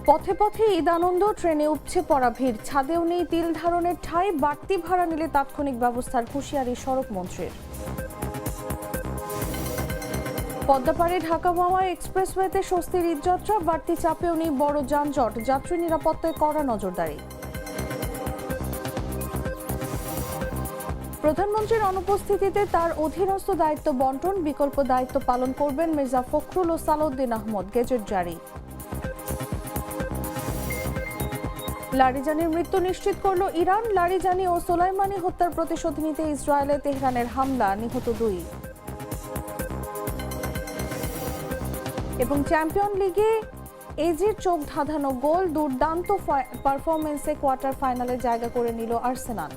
পথে পথে ঈদ আনন্দ, ট্রেনে উপচে পড়া ভিড়, ছাদেও নেই তিল ধারণের ঠাঁই, বাড়তি ভাড়া নিলে তাৎক্ষণিক ব্যবস্থার হুঁশিয়ারি সড়ক মন্ত্রীর। পদ্মাপাড়ে ঢাকা মাওয়া এক্সপ্রেসওয়েতে স্বস্তির ঈদযাত্রা, বাড়তি চাপেও নেই বড় যানজট, যাত্রী নিরাপত্তায় কড়া নজরদারি। প্রধানমন্ত্রীর অনুপস্থিতিতে তার অধীনস্থ দায়িত্ব বন্টন, বিকল্প দায়িত্ব পালন করবেন মির্জা ফখরুল ও সালাউদ্দিন আহমদ, গেজেট জারি। লারিজানির মৃত্যু নিশ্চিত করল ইরান, লারিজানি ও সোলাইমানি হত্যার প্রতিশোধ নিতে ইসরায়েলে তেহরানের হামলা, নিহত 2। এবং চ্যাম্পিয়ন লিগে এজির চোখ ধাঁধানো গোল, দুর্দান্ত পারফরমেন্সে কোয়ার্টার ফাইনালে জায়গা করে নিল আর্সেনাল।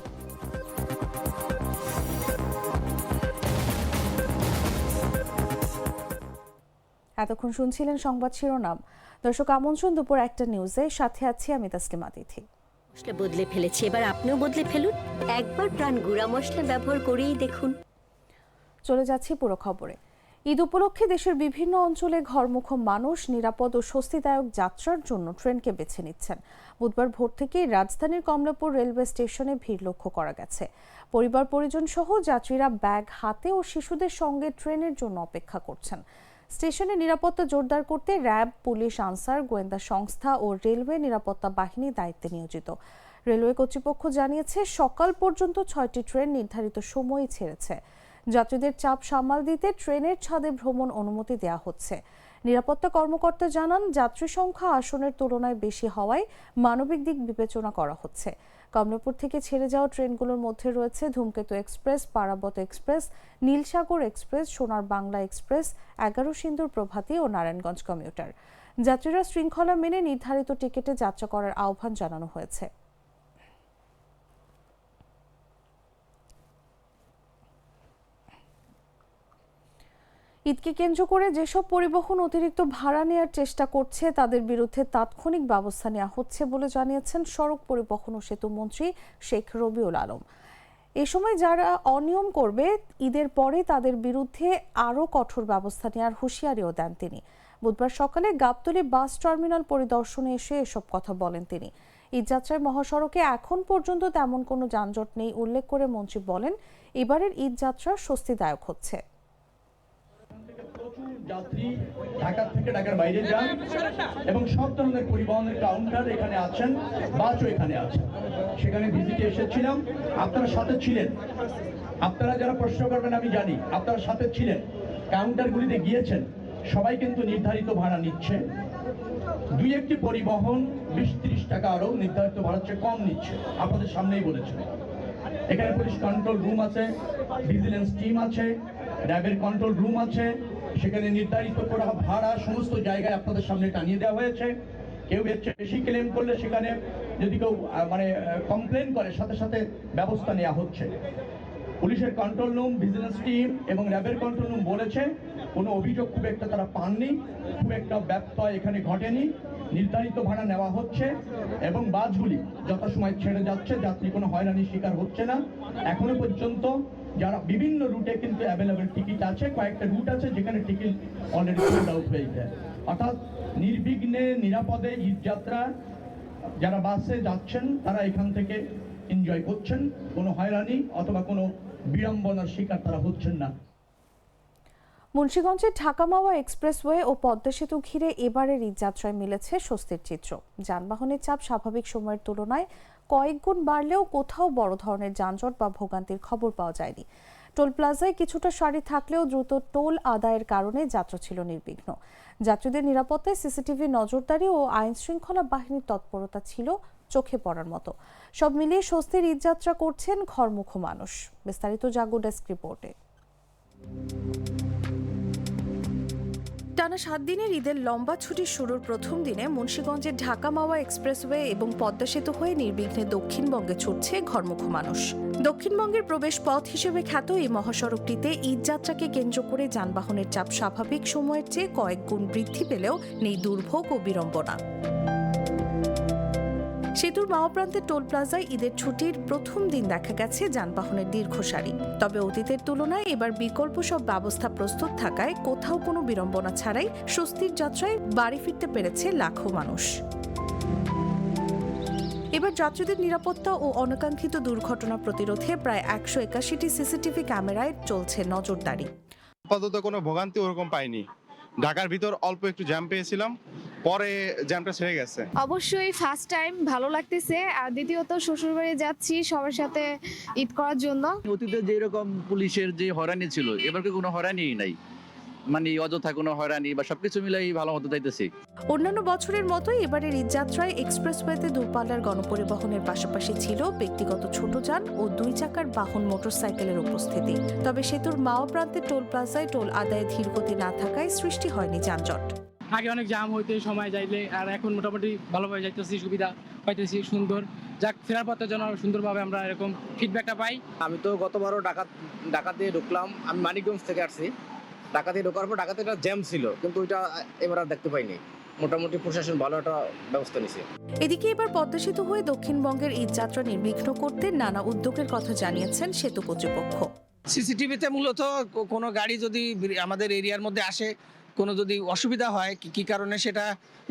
এতক্ষণ শুনছিলেন সংবাদ শিরোনাম। দর্শক, আমন্ত্রণ দুপুর 1টা নিউজে, সাথে আছি আমি তাসলিমা তিথি। মশলা বদলে ফেলেছে, এবার আপনিও বদলে ফেলুন। একবার প্রাণ গুঁড়া মশলা ব্যবহার করেই দেখুন। চলে যাচ্ছি পুরো খবরে। ঈদ উপলক্ষে দেশের বিভিন্ন অঞ্চলে ঘরমুখো মানুষ নিরাপদ ও স্বস্তিদায়ক যাত্রার জন্য ট্রেনকে বেছে নিচ্ছেন। বুধবার ভোর থেকেই রাজধানীর কমলাপুর রেলওয়ে স্টেশনে ভিড় লক্ষ্য করা গেছে। পরিবার পরিজন সহ যাত্রীরা ব্যাগ হাতে ও শিশুদের সঙ্গে ট্রেনের জন্য অপেক্ষা করছেন। স্টেশনে নিরাপত্তা জোরদার করতে র্যাব, পুলিশ, আনসার, গোয়েন্দা সংস্থা ও রেলওয়ে নিরাপত্তা বাহিনী দায়িত্বে নিয়োজিত। রেলওয়ে কর্তৃপক্ষ জানিয়েছে, সকাল পর্যন্ত 6টি ট্রেন নির্ধারিত সময়ে ছেড়েছে। যাত্রীদের চাপ সামাল দিতে ট্রেনের ছাদে ভ্রমণ অনুমতি দেওয়া হচ্ছে। নিরাপত্তা কর্মকর্তা জানান, যাত্রী সংখ্যা আসনের তুলনায় বেশি হওয়ায় মানবিক দিক বিবেচনা করা হচ্ছে। কমলাপুর থেকে ছেড়ে যাওয়া ট্রেনগুলোর মধ্যে রয়েছে ধূমকেতু express, Parabat express, Nilsagar express, সোনার বাংলা এক্সপ্রেস, 11 সিন্দুর প্রভাতী ও নারায়ণগঞ্জ কমিউটার। যাত্রীরা শৃঙ্খলা মেনে নির্ধারিত টিকিটে যাত্রা করার আহ্বান জানানো হয়েছে। ঈদকে কেন্দ্র করে যেসব পরিবহন অতিরিক্ত ভাড়া নেওয়ার চেষ্টা করছে তাদের বিরুদ্ধে তাৎক্ষণিক ব্যবস্থা নেওয়া হচ্ছে বলে জানিয়েছেন সড়ক পরিবহন ও সেতু মন্ত্রী শেখ রবিউল আলম। এ সময় যারা অনিয়ম করবে, ঈদের পরে তাদের বিরুদ্ধে আরও কঠোর ব্যবস্থা নেওয়ার হুঁশিয়ারিও দেন তিনি। বুধবার সকালে গাবতলী বাস টার্মিনাল পরিদর্শনে এসে এসব কথা বলেন তিনি। ঈদযাত্রায় মহাসড়কে এখন পর্যন্ত তেমন কোনো যানজট নেই উল্লেখ করে মন্ত্রী বলেন, এবারের ঈদযাত্রা স্বস্তিদায়ক হচ্ছে। যাত্রী ঢাকা থেকে ঢাকার বাইরে যান এবং সব ধরনের পরিবহনের কাউন্টার এখানে আছেন, বাসও এখানে আছে। সেখানে ভিজিটে এসেছিলাম, আপনারা সাথে ছিলেন। আপনারা যারা প্রশ্ন করবেন আমি জানি, আপনারা সাথে ছিলেন, কাউন্টারগুলিতে গিয়েছেন। সবাই কিন্তু নির্ধারিত ভাড়া নিচ্ছে। 2-1টি পরিবহন 20-30 টাকা আরও নির্ধারিত ভাড়ার চেয়ে কম নিচ্ছে, আপনাদের সামনেই বলেছেন। এখানে পুলিশ কন্ট্রোল রুম আছে, ভিজিলেন্স টিম আছে, র্যাবের কন্ট্রোল রুম আছে। সেখানে নির্ধারিত করা ভাড়া সমস্ত জায়গায় আপনাদের সামনে টানিয়ে দেওয়া হয়েছে। কেউ এর চেয়ে বেশি ক্লেম করলে সেখানে যদি কেউ কমপ্লেন করে, সাথে সাথে ব্যবস্থা নেওয়া হচ্ছে। পুলিশের কন্ট্রোল রুম, ভিজিলেন্স টিম এবং র্যাবের কন্ট্রোল রুম বলেছে কোনো অভিযোগ খুব একটা তারা পাননি, খুব একটা ব্যত্যয় এখানে ঘটেনি। নির্ধারিত ভাড়া নেওয়া হচ্ছে এবং বাসগুলি যথাসময় ছেড়ে যাচ্ছে, যাত্রী কোনো হয়রানির শিকার হচ্ছে না। এখনো পর্যন্ত যারা বিভিন্ন রুটে কিন্তু অ্যাভেলেবল টিকিট আছে, কয়েকটা রুট আছে যেখানে টিকিট অলরেডি সোল্ড আউট হয়ে যায়। অর্থাৎ নির্বিঘ্নে নিরাপদে ঈদযাত্রা যারা বাসে যাচ্ছেন তারা এখান থেকে এনজয় করছেন, কোনো হয়রানি অথবা কোনো বিড়ম্বনার শিকার তারা হচ্ছেন না। মুন্সিগঞ্জের ঢাকা মাওয়া এক্সপ্রেসওয়ে ও পদ্মা সেতু ঘিরে এবারের ঈদযাত্রায় মিলেছে স্বস্তির চিত্র। যানবাহনের চাপ স্বাভাবিক সময়ের তুলনায় কয়েক গুণ বাড়লেও কোথাও বড় ধরনের যানজট বা ভোগান্তির খবর পাওয়া যায়নি। টোল প্লাজায় কিছুটা সারি থাকলেও দ্রুত টোল আদায়ের কারণে যাত্রা ছিল নির্বিঘ্ন। যাত্রীদের নিরাপত্তায় সিসিটিভি নজরদারি ও আইন শৃঙ্খলা বাহিনীর তৎপরতা ছিল চোখে পড়ার মতো। সব মিলিয়ে স্বস্তির ঈদযাত্রা করছেন ঘরমুখো মানুষ। বিস্তারিত জাগো ডেস্ক রিপোর্টে। টানা 7 দিনের ঈদের লম্বা ছুটির শুরুর প্রথম দিনে মুন্সিগঞ্জের ঢাকা মাওয়া এক্সপ্রেসওয়ে এবং পদ্মা সেতু হয়ে নির্বিঘ্নে দক্ষিণবঙ্গে ছুটছে ঘরমুখো মানুষ। দক্ষিণবঙ্গের প্রবেশ পথ হিসেবে খ্যাত এই মহাসড়কটিতে ঈদযাত্রাকে কেন্দ্র করে যানবাহনের চাপ স্বাভাবিক সময়ের চেয়ে কয়েক গুণ বৃদ্ধি পেলেও নেই দুর্ভোগ ও বিড়ম্বনা। সেতুর মাওয়া প্রান্তের টোল প্লাজায় ঈদের ছুটির প্রথম দিন দেখা গেছে যানবাহনের দীর্ঘ সারি। তবে অতীতের তুলনায় এবার বিকল্প সব ব্যবস্থা প্রস্তুত থাকায় কোথাও কোনো বিড়ম্বনা ছাড়াই স্বস্তির যাত্রায় বাড়ি ফিরতে পেরেছে লাখো মানুষ। এবার যাত্রীদের নিরাপত্তা ও অনাকাঙ্ক্ষিত দুর্ঘটনা প্রতিরোধে প্রায় 181টি সিসিটিভি ক্যামেরায় চলছে নজরদারি। আপাতত কোনো ভোগান্তি ওরকম পাইনি। ঢাকার ভিতর অল্প একটু জ্যাম পেয়েছিলাম, পরে জ্যামটা ছেড়ে গেছে। অবশ্যই ফার্স্ট টাইম ভালো লাগতেছে, আর দ্বিতীয়ত শ্বশুরবাড়ি যাচ্ছি সবার সাথে ঈদ করার জন্য। অতীতে যেরকম পুলিশের যে হয়রানি ছিল, এবারকে কোনো হয়রানিই নাই, মানে অযথা কোনো হয়রানি বা সবকিছু মিলাই ভালো মতো যাইতেছি। অন্যান্য বছরের মতোই এবারের ঈদযাত্রায় এক্সপ্রেসওয়েতে দূরপাল্লার গণপরিবহনের পাশাপাশি ছিল ব্যক্তিগত ছোট যান ও 2 চাকার বাহন মোটরসাইকেলের উপস্থিতি। তবে সেতুর মাওয়া প্রান্তে টোল প্লাজায় টোল আদায়ে ধীরগতি না থাকায় সৃষ্টি হয়নি যানজট। আগে অনেক জাম হইতে সময় যাইলে, আর এখন মোটামুটি ভালোভাবে যাইতেছি, সুবিধা পাইতেছি, সুন্দর। যাক, ফেরার পথে যেন সুন্দরভাবে আমরা এরকম ফিডব্যাকটা পাই। আমি তো গতবারও ঢাকাতে ঢুকলাম, আমি মানিকগঞ্জ থেকে আসছি। ঢাকাতে ঢোকার পর ঢাকাতে একটা জ্যাম ছিল, কিন্তু ওইটা এবার আর দেখতে পাইনি। মোটামুটি প্রশাসন ভালো একটা ব্যবস্থা নিছে। এদিকে এবার পদ্মা সেতু হয়ে দক্ষিণবঙ্গের ঈদযাত্রা নির্বিঘ্ন করতে নানা উদ্যোগের কথা জানিয়েছেন সেতু কর্তৃপক্ষ। সিসিটিভিতে মূলত কোনো গাড়ি যদি আমাদের এরিয়ার মধ্যে আসে, কোনো যদি অসুবিধা হয় কি কারণে সেটা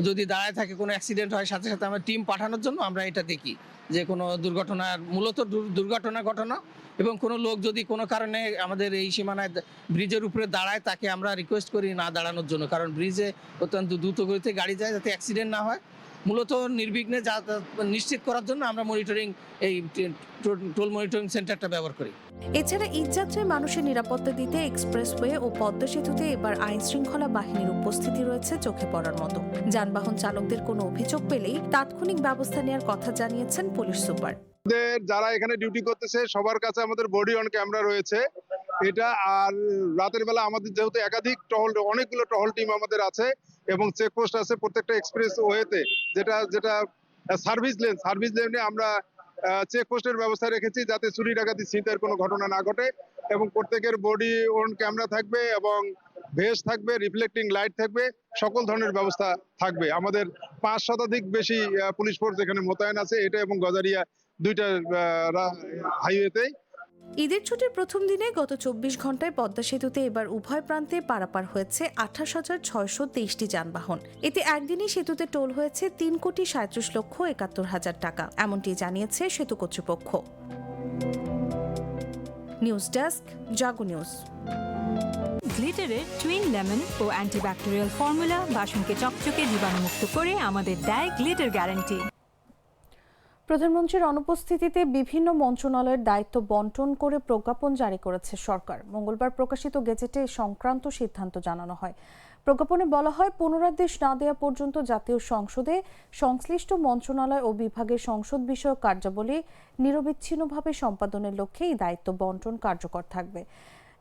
যদি দাঁড়ায় থাকে, কোনো অ্যাক্সিডেন্ট হয়, সাথে সাথে আমরা টিম পাঠানোর জন্য আমরা এটা দেখি যে কোনো দুর্ঘটনার মূলত দুর্ঘটনা ঘটনা, এবং কোনো লোক যদি কোনো কারণে আমাদের এই সীমানায় ব্রিজের উপরে দাঁড়ায়, তাকে আমরা রিকোয়েস্ট করি না দাঁড়ানোর জন্য, কারণ ব্রিজে অত্যন্ত দ্রুত গতিতে গাড়ি যায়, যাতে অ্যাক্সিডেন্ট না হয়। মূলত নির্বিঘ্নে নিশ্চিত করার জন্য আমরা মনিটরিং, এই টোল মনিটরিং সেন্টারটা ব্যবহার করি। এছাড়া ঈদযাত্রায় মানুষের নিরাপত্তা দিতে এক্সপ্রেসওয়ে ও পদ্মা সেতুতে এবার আইন শৃঙ্খলা বাহিনীর উপস্থিতি রয়েছে চোখে পড়ার মতো। যানবাহন চালকদের কোনো অভিযোগ পেলেই তাৎক্ষণিক ব্যবস্থা নেওয়ার কথা জানিয়েছেন পুলিশ সুপার। যারা এখানে ডিউটি করতেছে সবার কাছে আমাদের বডি অন ক্যামেরা রয়েছে এটা। আর রাতের বেলা আমাদের যেহেতু একাধিক অনেকগুলো টহল টিম আমাদের আছে এবং চেকপোস্ট আছে প্রত্যেকটা এক্সপ্রেস ওয়েতে, যেটা সার্ভিস লেনে আমরা চেকপোস্টের ব্যবস্থা রেখেছি, যাতে চুরি ডাকাতি ছিনতাইয়ের কোনো ঘটনা না ঘটে। এবং প্রত্যেকের বডি অন ক্যামেরা থাকবে এবং ভেস্ট থাকবে, রিফ্লেক্টিং লাইট থাকবে, সকল ধরনের ব্যবস্থা থাকবে। আমাদের 5 শতাধিক বেশি পুলিশ ফোর্স এখানে মোতায়েন আছে, এটা এবং গজারিয়া দুইটা হাইওয়েতে। ঈদের ছুটির প্রথম দিনে গত 24 ঘন্টায় পদ্মা সেতুতে এবার উভয় প্রান্তে পারাপার হয়েছে 28,623টি যানবাহন। এতে একদিনই সেতুতে টোল হয়েছে 3,37,71,000 টাকা, এমনটি জানিয়েছে সেতু কর্তৃপক্ষ। নিউজ ডেস্ক, জাগো নিউজ। গ্লিটারের টুইন লেমন ও অ্যান্টিব্যাকটেরিয়াল ফর্মুলা বাসনকে চকচকে জীবাণুমুক্ত করে আমাদের দেয় গ্লিটার গ্যারান্টি। প্রধানমন্ত্রীর অনুপস্থিতিতে বিভিন্ন মন্ত্রণালয়ের দায়িত্ব বন্টন করে প্রজ্ঞাপন জারি করেছে সরকার। মঙ্গলবার প্রকাশিত গেজেটে সংক্রান্ত সিদ্ধান্ত জানানো হয়। প্রজ্ঞাপনে বলা হয়, পুনরাদেশ না দেওয়া পর্যন্ত জাতীয় সংসদে সংশ্লিষ্ট মন্ত্রণালয় ও বিভাগের সংসদ বিষয়ক কার্যাবলী নিরবিচ্ছিন্নভাবে সম্পাদনের লক্ষ্যে এই দায়িত্ব বন্টন কার্যকর থাকবে।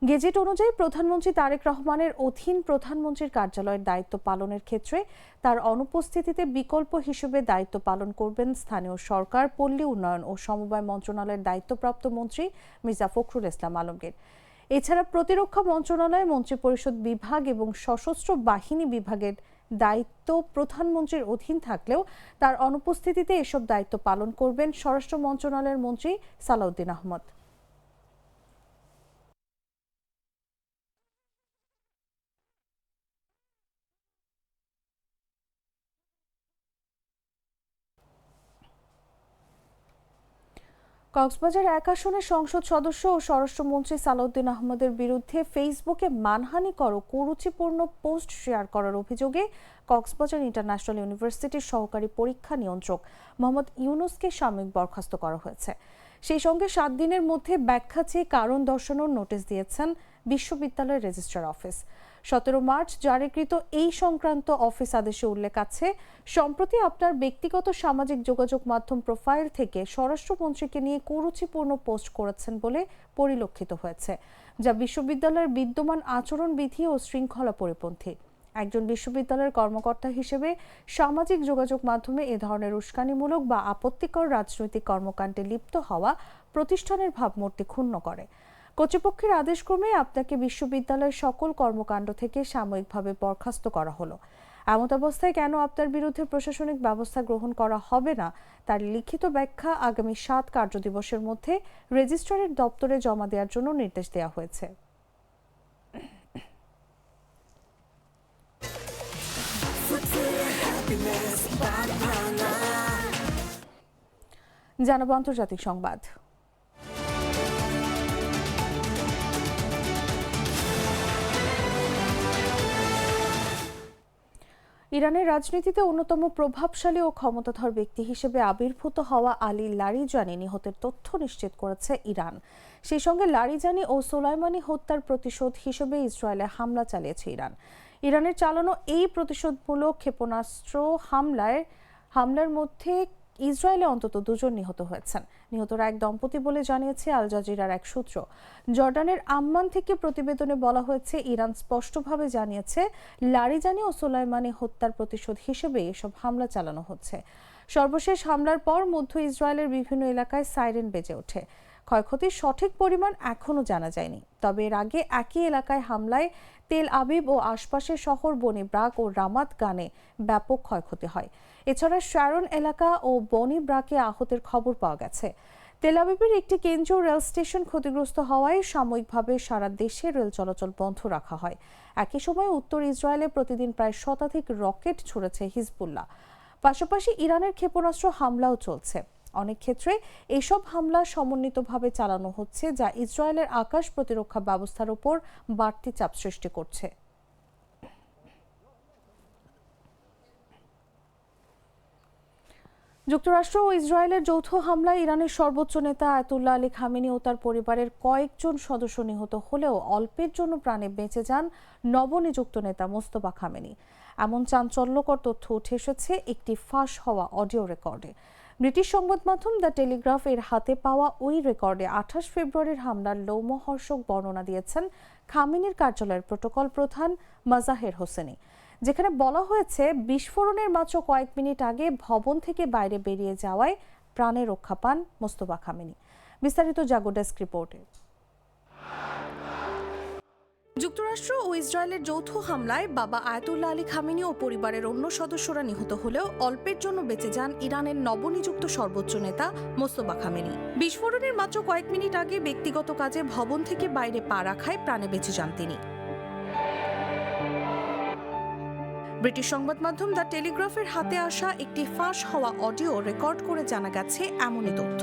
গেজেট অনুযায়ী প্রধানমন্ত্রী তারেক রহমানের অধীন প্রধানমন্ত্রীর কার্যালয়ের দায়িত্ব পালনের ক্ষেত্রে তার অনুপস্থিতিতে বিকল্প হিসেবে দায়িত্ব পালন করবেন স্থানীয় সরকার, পল্লী উন্নয়ন ও সমবায় মন্ত্রণালয়ের দায়িত্বপ্রাপ্ত মন্ত্রী মির্জা ফখরুল ইসলাম আলমগীর। এছাড়া প্রতিরক্ষা মন্ত্রণালয়, মন্ত্রিপরিষদ বিভাগ এবং সশস্ত্র বাহিনী বিভাগের দায়িত্ব প্রধানমন্ত্রীর অধীন থাকলেও তার অনুপস্থিতিতে এসব দায়িত্ব পালন করবেন স্বরাষ্ট্র মন্ত্রণালয়ের মন্ত্রী সালাউদ্দিন আহমদ। কক্সবাজার 1 আসনের সংসদ সদস্য ও স্বরাষ্ট্রমন্ত্রী সালাউদ্দিন আহমদের বিরুদ্ধে ফেসবুকে মানহানিকর ও কুরুচিপূর্ণ পোস্ট শেয়ার করার অভিযোগে কক্সবাজার ইন্টারন্যাশনাল ইউনিভার্সিটির সহকারী পরীক্ষা নিয়ন্ত্রক মোহাম্মদ ইউনুসকে সাময়িক বরখাস্ত করা হয়েছে। সেই সঙ্গে 7 দিনের মধ্যে ব্যাখ্যা চেয়ে কারণ দর্শানোর নোটিশ দিয়েছেন বিশ্ববিদ্যালয়ের রেজিস্ট্রার অফিস। 17 মার্চ জারিকৃত এই সংক্রান্ত অফিস আদেশে উল্লেখ আছে, সম্প্রতি আপনার ব্যক্তিগত সামাজিক যোগাযোগ মাধ্যম প্রোফাইল থেকে স্বরাষ্ট্রমন্ত্রীকে নিয়ে কুরুচিপূর্ণ পোস্ট করেছেন বলে পরিলক্ষিত হয়েছে, যা বিশ্ববিদ্যালয়ের বিদ্যমান আচরণবিধি ও শৃঙ্খলা পরিপন্থী। একজন বিশ্ববিদ্যালয়ের কর্মকর্তা হিসেবে সামাজিক যোগাযোগ মাধ্যমে এ ধরনের উস্কানিমূলক বা আপত্তিকর রাজনৈতিক কর্মকাণ্ডে লিপ্ত হওয়া প্রতিষ্ঠানের ভাবমূর্তি ক্ষুণ্ণ করে। কর্তৃপক্ষের আদেশক্রমে আপনাকে বিশ্ববিদ্যালয়ের সকল কর্মকাণ্ড থেকে সাময়িকভাবে বরখাস্ত করা হলো। এমত অবস্থায় কেন আপনার বিরুদ্ধে প্রশাসনিক ব্যবস্থা গ্রহণ করা হবে না তার লিখিত ব্যাখ্যা আগামী 7 কার্যদিবসের মধ্যে রেজিস্ট্রারের দপ্তরে জমা দেওয়ার জন্য নির্দেশ দেওয়া হয়েছে। জানাবো আন্তর্জাতিক সংবাদ। ইরানের রাজনীতিতে অন্যতম প্রভাবশালী ও ক্ষমতাধর ব্যক্তি হিসেবে আবির্ভূত হওয়া আলী লারিজানি নিহতের তথ্য নিশ্চিত করেছে ইরান। সেই সঙ্গে লারিজানি ও সোলাইমানি হত্যার প্রতিশোধ হিসেবে ইসরায়েলে হামলা চালিয়েছে ইরান। ইরানের চালানো এই প্রতিশোধমূলক ক্ষেপণাস্ত্র হামলার মধ্যে ইসরায়েলে অন্তত 2 জন নিহত হয়েছেন। নিহতরা এক দম্পতি বলে জানিয়েছে আল জাজিরার এক সূত্র। জর্ডানের আম্মান থেকে প্রতিবেদনে বলা হয়েছে, ইরান স্পষ্টভাবে জানিয়েছে লারিজানি ও সোলাইমানি হত্যার প্রতিশোধ হিসেবে এসব হামলা চালানো হচ্ছে। সর্বশেষ হামলার পর মধ্য ইসরায়েলের বিভিন্ন এলাকায় সাইরেন বেজে ওঠে। ক্ষয়ক্ষতির সঠিক পরিমাণ এখনও জানা যায়নি, তবে এর আগে একই এলাকায় হামলায় তেল আবিব ও আশপাশের শহর বনি ব্রাক ও রামাত গানে ব্যাপক ক্ষয়ক্ষতি হয়। এছাড়া শ্যারন এলাকা ও বনি ব্রাকে আহতের খবর পাওয়া গেছে। তেল আবিবের একটি কেন্দ্রীয় রেল স্টেশন ক্ষতিগ্রস্ত হওয়ায় সাময়িকভাবে সারা দেশে রেল চলাচল বন্ধ রাখা হয়। একই সময় উত্তর ইসরায়েলে প্রতিদিন প্রায় শতাধিক রকেট ছুড়েছে হিজবুল্লাহ। পাশাপাশি ইরানের ক্ষেপণাস্ত্র হামলাও চলছে। অনেক ক্ষেত্রে এসব হামলা সমন্বিতভাবে চালানো হচ্ছে, যা ইসরায়েলের আকাশ প্রতিরক্ষা ব্যবস্থার উপর বাড়তি চাপ সৃষ্টি করছে। যুক্তরাষ্ট্র ও ইসরায়েলের যৌথ হামলায় ইরানের সর্বোচ্চ নেতা আয়াতুল্লাহ আলী খামেনি ও তার পরিবারের কয়েকজন সদস্য নিহত হলেও অল্পের জন্য প্রাণে বেঁচে যান নবনিযুক্ত নেতা মোস্তফা খামেনি। এমন চাঞ্চল্যকর তথ্য উঠে এসেছে একটি ফাঁস হওয়া অডিও রেকর্ডে। ব্রিটিশ সংবাদ মাধ্যম দ্য টেলিগ্রাফ এর হাতে পাওয়া ওই রেকর্ডে 28 ফেব্রুয়ারির হামলার লোমহর্ষক বর্ণনা দিয়েছেন খামেনির কার্যালয়ের প্রোটোকল প্রধান মাজাহের হোসেনি, যেখানে বলা হয়েছে বিস্ফোরণের মাত্র কয়েক মিনিট আগে ভবন থেকে বাইরে বেরিয়ে যাওয়ায় প্রাণে রক্ষা পান মোস্তফা খামেনি। বিস্তারিত জাগো ডেস্ক রিপোর্টে। যুক্তরাষ্ট্র ও ইসরায়েলের যৌথ হামলায় বাবা আয়াতুল্লাহ আলী খামেনি ও পরিবারের অন্য সদস্যরা নিহত হলেও অল্পের জন্য বেঁচে যান ইরানের নবনিযুক্ত সর্বোচ্চ নেতা মোস্তফা খামেনি। বিস্ফোরণের মাত্র কয়েক মিনিট আগে ব্যক্তিগত কাজে ভবন থেকে বাইরে পা রাখায় প্রাণে বেঁচে যান তিনি। ব্রিটিশ সংবাদ মাধ্যম দ্য টেলিগ্রাফের হাতে আসা একটি ফাঁস হওয়া অডিও রেকর্ড করে জানা গেছে এমনই তথ্য।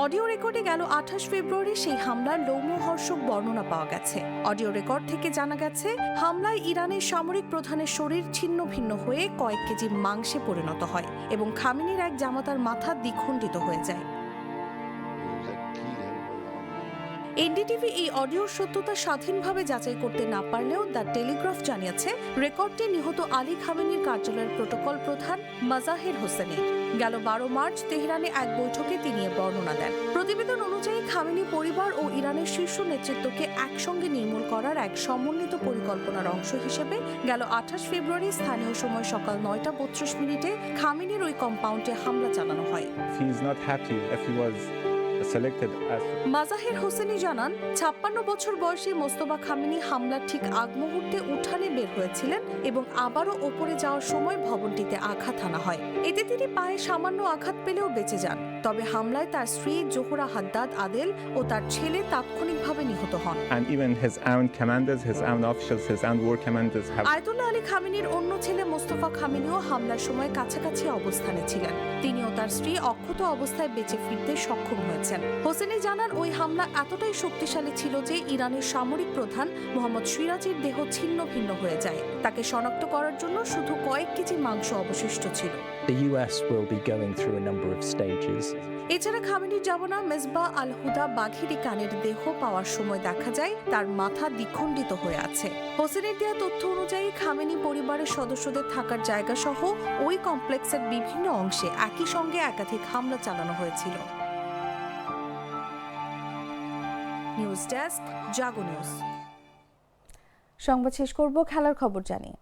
অডিও রেকর্ডে গেল 28 ফেব্রুয়ারি সেই হামলার লোমহর্ষক বর্ণনা পাওয়া গেছে। অডিও রেকর্ড থেকে জানা গেছে হামলায় ইরানের সামরিক প্রধানের শরীর ছিন্ন ভিন্ন হয়ে কয়েক কেজি মাংসে পরিণত হয় এবং খামেনির এক জামাতার মাথা দ্বিখণ্ডিত হয়ে যায়। এনডিটিভি এই অডিওর সত্যতা স্বাধীনভাবে যাচাই করতে না পারলেও দ্য টেলিগ্রাফ জানিয়েছে রেকর্ডটি নিহত আলী খামেনির কার্যালয়ের প্রোটোকল প্রধান মাজাহের হোসেনের। গেল 12 মার্চ তেহরানে এক বৈঠকে তিনি এ বর্ণনা দেন। প্রতিবেদন অনুযায়ী খামেনি পরিবার ও ইরানের শীর্ষ নেতৃত্বকে একসঙ্গে নির্মূল করার এক সমন্বিত পরিকল্পনার অংশ হিসেবে গেল 28 ফেব্রুয়ারি স্থানীয় সময় সকাল 9:32 খামেনির ওই কম্পাউন্ডে হামলা চালানো হয়। মাজাহের হোসেনি জানান, 56 বছর বয়সী মোস্তফা খামেনি হামলার ঠিক আগ মুহূর্তে উঠানে বের হয়েছিলেন এবং আবারও ওপরে যাওয়ার সময় ভবনটিতে আঘাত হানা হয়। এতে তিনি পায়ে সামান্য আঘাত পেলেও বেঁচে যান। তবে হামলায় তার স্ত্রী জোহরা হাদ্দাদ আদেল ও তার ছেলে তাৎক্ষণিকভাবে নিহত হন। আয়াতুল্লাহ আলী খামেনির অন্য ছেলে মোস্তফা খামেনিও হামলার সময় কাছাকাছি অবস্থানে ছিলেন। তিনিও তার স্ত্রী অক্ষত অবস্থায় বেঁচে ফিরতে সক্ষম হয়েছেন। হোসেনি জানান, ওই হামলা এতটাই শক্তিশালী ছিল যে ইরানের সামরিক প্রধান মোহাম্মদ সিরাজের দেহ ছিন্ন ভিন্ন হয়ে যায়। তাকে শনাক্ত করার জন্য শুধু কয়েক কেজি মাংস অবশিষ্ট ছিল। এছাড়া খামেনির জামানা মেজবা আল হুদা বাঘেরি কানের দেহ পাওয়ার সময় দেখা যায় তার মাথা দ্বিখণ্ডিত হয়ে আছে। হোসেনের দেয়া তথ্য অনুযায়ী খামেনি পরিবারের সদস্যদের থাকার জায়গা সহ ওই কমপ্লেক্সের বিভিন্ন অংশে একই সঙ্গে একাধিক হামলা চালানো হয়েছিল। নিউজ ডেস্ক, জাগো নিউজ। সংবাদ শেষ করব খেলার খবর জানিয়ে।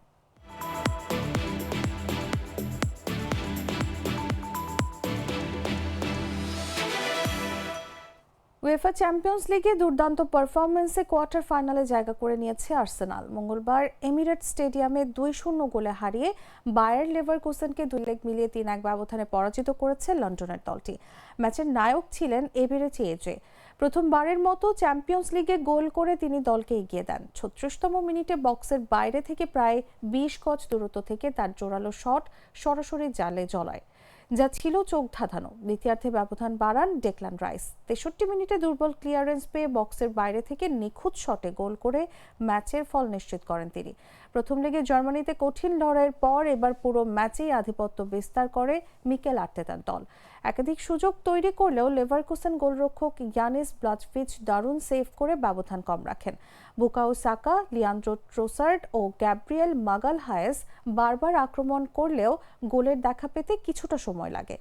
উয়েফা চ্যাম্পিয়ন্স লিগে দুর্দান্ত পারফরমেন্সে কোয়ার্টার ফাইনালে জায়গা করে নিয়েছে আর্সেনাল। মঙ্গলবার এমিরেটস স্টেডিয়ামে 2-0 গোলে হারিয়ে বায়ার লেভারকুসেনকে 2 লেগ মিলিয়ে 3-1 ব্যবধানে পরাজিত করেছে লন্ডনের দলটি। ম্যাচের নায়ক ছিলেন এবেরেচি এজে। প্রথমবারের মতো চ্যাম্পিয়ন্স লিগে গোল করে তিনি দলকে এগিয়ে দেন। 36তম মিনিটে বক্সের বাইরে থেকে প্রায় 20 গজ দূরত্ব থেকে তার জোরালো শট সরাসরি জালে জড়ায়। যা ছিল চোখ ধাঁধানো। দ্বিতীয়ার্ধে ব্যবধান বাড়ান ডেকলান রাইস। 63 মিনিটে দুর্বল ক্লিয়ারেন্স পেয়ে বক্সের বাইরে থেকে নিখুঁত শটে গোল করে ম্যাচের ফল নিশ্চিত করেন তিনি। প্রথম লেগে জার্মানিতে কঠিন লড়াইয়ের পর এবার পুরো ম্যাচেই আধিপত্য বিস্তার করে মিকেল আর্তেতার দল। একাধিক সুযোগ তৈরি করলেও লেভারকুসেন গোলরক্ষক ইয়ানিস ব্লাচভিচ দারুণ সেভ করে ব্যবধান কম রাখেন। বুকাও সাকা, লিয়ান্ড্রো ট্রোসার্ড ও গ্যাব্রিয়েল মাগালহায়েস বারবার আক্রমণ করলেও গোলের দেখা পেতে কিছুটা সময় লাগে।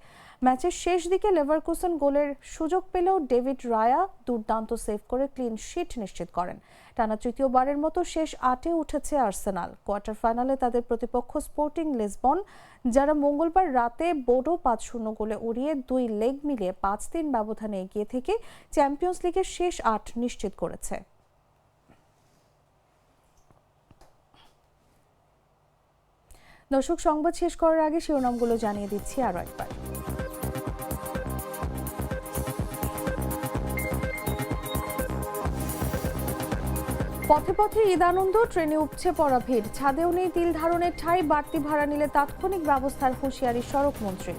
ম্যাচের শেষ দিকে লেভারকুসেন গোলের সুযোগ পেলেও ডেভিড রায়া দুর্দান্ত সেভ করে ক্লিন শিট নিশ্চিত করেন। টানা তৃতীয়বারের মতো শেষ 8-এ উঠেছে আর্সেনাল। কোয়ার্টার ফাইনালে তাদের প্রতিপক্ষ স্পোর্টিং লিসবন, যারা মঙ্গলবার রাতে বোডো 5-0 গোলে উড়িয়ে 2 লেগ মিলিয়ে 5-3 ব্যবধানে এগিয়ে থেকে চ্যাম্পিয়ন্স লিগের শেষ 8 নিশ্চিত করেছে। দর্শক, সংবাদ শেষ করার আগে শিরোনামগুলো জানিয়ে দিচ্ছি আরো একবার। পথে পথে ঈদ আনন্দ, ট্রেনে উপচে পড়া ভিড়, ছাদেও নেই তিল ধারণের ঠাঁই, বাড়তি ভাড়া নিলে তাৎক্ষণিক ব্যবস্থার হুঁশিয়ারি সড়ক মন্ত্রী।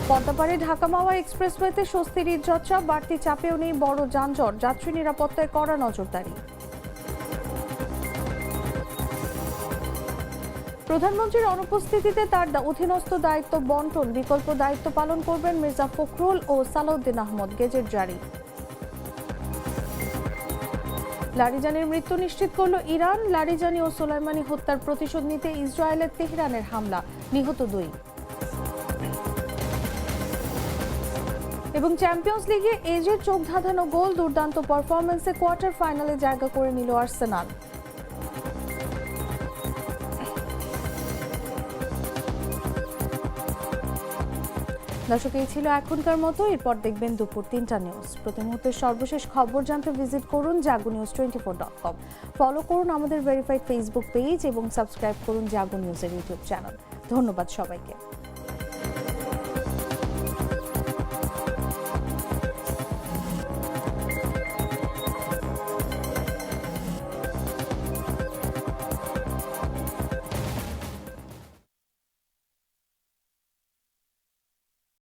পদ্মাপাড়ে ঢাকা মাওয়া এক্সপ্রেসওয়েতে স্বস্তির ঈদযাত্রা, বাড়তি চাপেও নেই বড় যানজট, যাত্রী নিরাপত্তায় কড়া নজরদারি। প্রধানমন্ত্রীর অনুপস্থিতিতে তার অধীনস্থ দায়িত্ব বন্টন, বিকল্প দায়িত্ব পালন করবেন মির্জা ফখরুল ও সালাউদ্দিন আহমদ, গেজেট জারি। লারিজানির মৃত্যু নিশ্চিত করল ইরান। লারিজানি ও সোলাইমানি হত্যার প্রতিশোধ নিতে ইসরায়েলের তেহরানের হামলা, নিহত 2। এবং চ্যাম্পিয়ন্স লিগে এজের চোখ ধাঁধানো গোল, দুর্দান্ত পারফরম্যান্সে কোয়ার্টার ফাইনালে জায়গা করে নিল আর্সেনাল। দর্শক, এই ছিল এখনকার মতো। এরপর দেখবেন দুপুর 3টা নিউজ। প্রতি মুহূর্তের সর্বশেষ খবর জানতে ভিজিট করুন jagunews24.com। ফলো করুন আমাদের ভেরিফাইড ফেসবুক পেজ এবং সাবস্ক্রাইব করুন জাগো নিউজের ইউটিউব চ্যানেল। ধন্যবাদ সবাইকে।